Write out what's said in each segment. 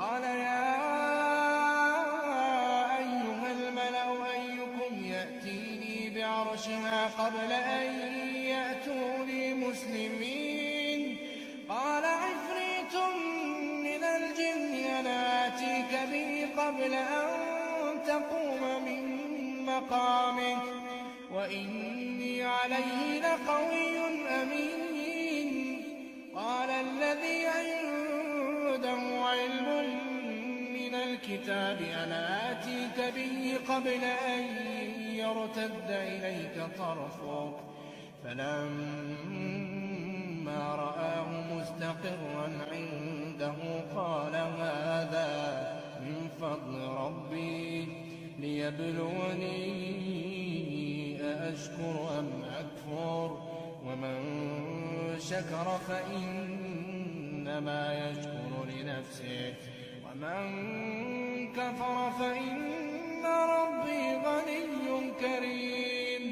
قال يا أيها الملأ أيكم يأتيني بعرشها قبل أن يأتوني مسلمين قال عفريت من الجن أنا آتيك به قبل أن تقوم من مقامك وإني عليه لقوي أمين قال الذي عنده علم من الكتاب أنا آتيك به قبل أن يرتد إليك طرفك فلما رآه مستقرا عنده قال هذا من فضل ربي ليبلوني أأشكر أم أكفر ومن شكر فإنما يشكر لنفسه ومن كفر فإن ربي غني كريم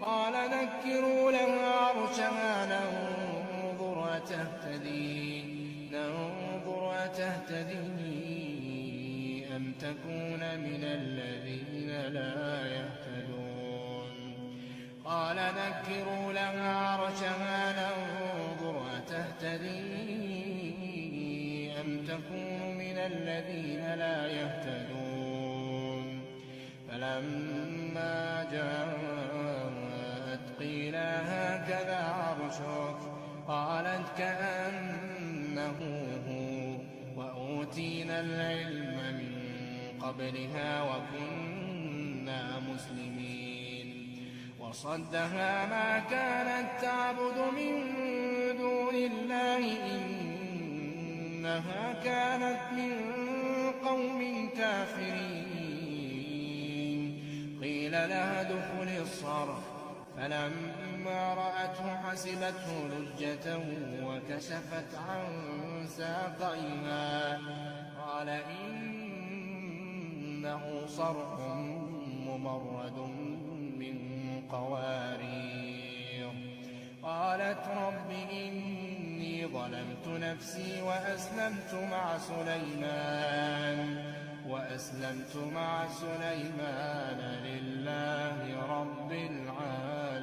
قال نكروا لها عرشها ننظر أتهتدي أم تكون من الذين لا يهتدون قال نكروا لها عرشها ننظر أتهتدي أم تكون من الذين لا يهتدون فلما جاءت قيل هكذا عرشك قالت كأنه هو وأوتينا العلم من قبلها وكنا مسلمين وصدها ما كانت تعبد من دون الله إنها كانت من قوم كافرين قيل لها ادخل الصرح فلما رأته حسبته لجة وكشفت عن ساقيها قال إنه صرح ممرد من قوارير قالت رب إني ظلمت نفسي وأسلمت مع سليمان لله رب العالمين.